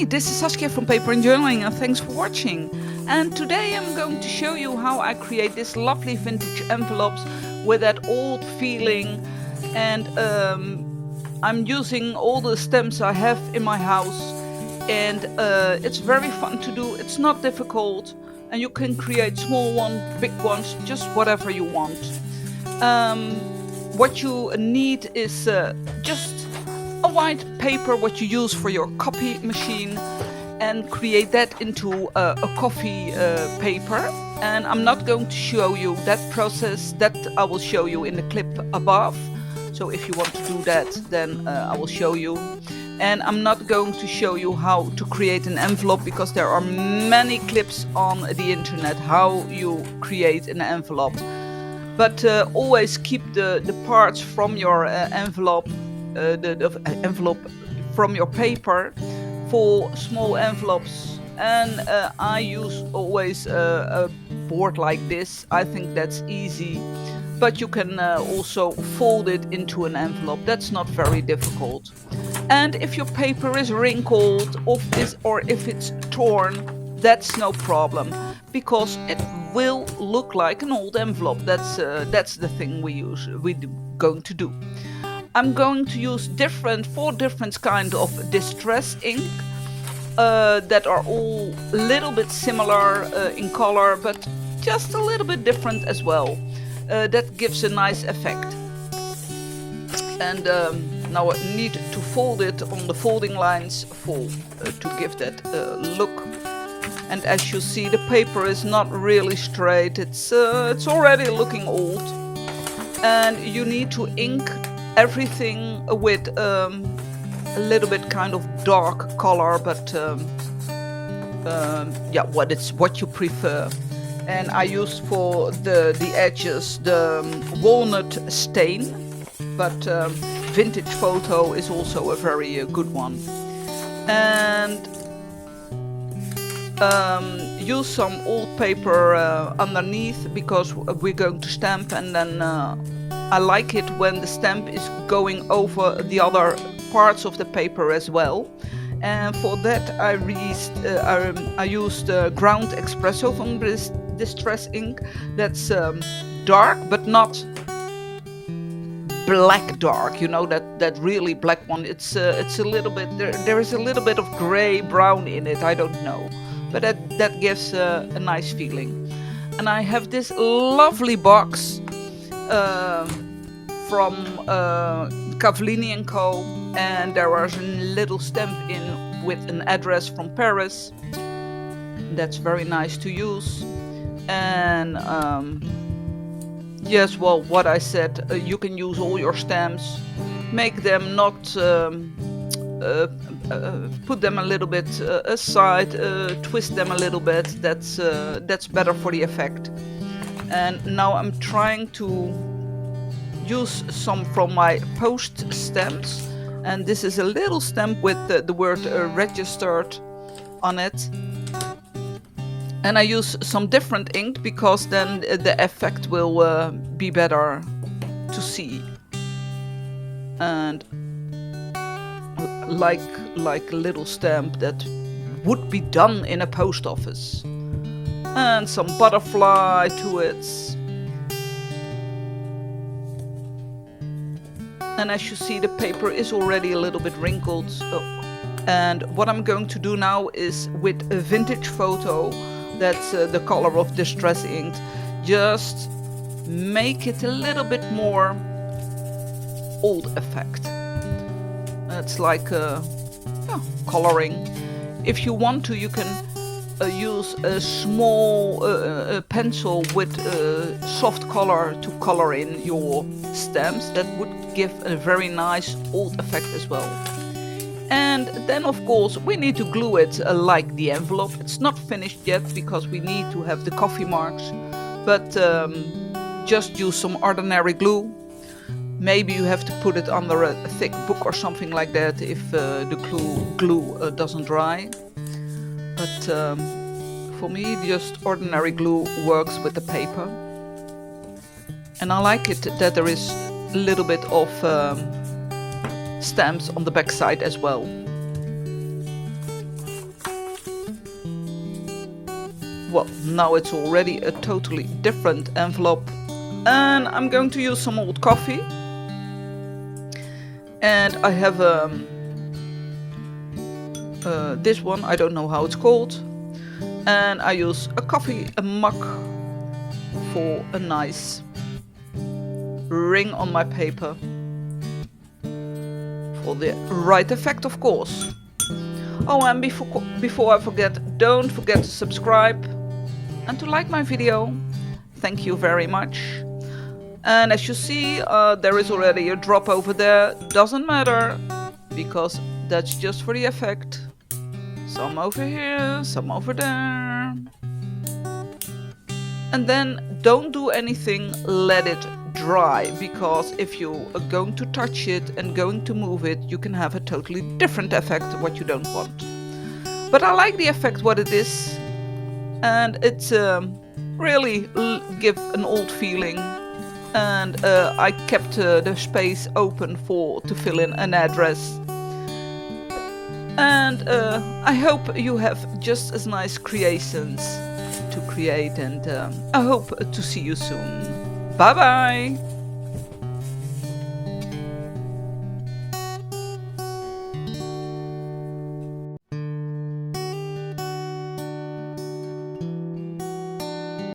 Hi, this is Saskia from Paper and Journaling, and thanks for watching. And today I'm going to show you how I create this lovely vintage envelopes with that old feeling. And I'm using all the stamps I have in my house, and it's very fun to do. It's not difficult, and you can create small ones, big ones, just whatever you want. What you need is just a white paper, what you use for your copy machine, and create that into a coffee paper. And I'm not going to show you that process. That I will show you in the clip above. So if you want to do that, then I will show you. And I'm not going to show you how to create an envelope, because there are many clips on the internet how you create an envelope. But always keep the parts from your envelope, the envelope from your paper, for small envelopes. And I use always a board like this. I think that's easy. But you can also fold it into an envelope. That's not very difficult. And if your paper is wrinkled or if it's torn, that's no problem, because it will look like an old envelope. That's the thing we're going to do. I'm going to use four different kind of distress ink that are all a little bit similar in color, but just a little bit different as well. That gives a nice effect. And now I need to fold it on the folding lines to give that look. And as you see, the paper is not really straight. It's already looking old. And you need to ink everything with a little bit kind of dark color, but yeah, what you prefer. And I used for the edges the walnut stain, but Vintage Photo is also a very good one. And use some old paper underneath, because we're going to stamp, and then I like it when the stamp is going over the other parts of the paper as well. And for that I used ground espresso from this distress ink. That's dark, but not black dark, you know, that really black one. It's a little bit, there is a little bit of gray brown in it, I don't know, but that gives a nice feeling. And I have this lovely box from Cavallini & Co, and there was a little stamp in with an address from Paris. That's very nice to use. And yes, well, what I said, you can use all your stamps, make them not put them a little bit aside, twist them a little bit. That's better for the effect. And now I'm trying to use some from my post stamps, and this is a little stamp with the word registered on it. And I use some different ink, because then the effect will be better to see. And like a little stamp that would be done in a post office. And some butterfly to it. And as you see, the paper is already a little bit wrinkled. And what I'm going to do now is, with a Vintage Photo, that's the color of distress ink, just make it a little bit more old effect. It's like coloring. If you want to, you can use a small pencil with soft color to color in your stamps. That would give a very nice old effect as well. And then of course we need to glue it like the envelope. It's not finished yet, because we need to have the coffee marks, but just use some ordinary glue. Maybe you have to put it under a thick book or something like that if the glue doesn't dry. But for me, just ordinary glue works with the paper. And I like it that there is a little bit of stamps on the back side as well. Well, now it's already a totally different envelope. And I'm going to use some old coffee. And I have this one, I don't know how it's called. And I use a mug for a nice ring on my paper. For the right effect, of course. Oh, and before I forget, don't forget to subscribe and to like my video. Thank you very much. And as you see, there is already a drop over there. Doesn't matter, because that's just for the effect. Some over here, some over there. And then don't do anything, let it dry, because if you are going to touch it and going to move it, you can have a totally different effect, what you don't want. But I like the effect what it is, and it's really give an old feeling. And I kept the space open to fill in an address. And I hope you have just as nice creations to create, and I hope to see you soon. Bye bye!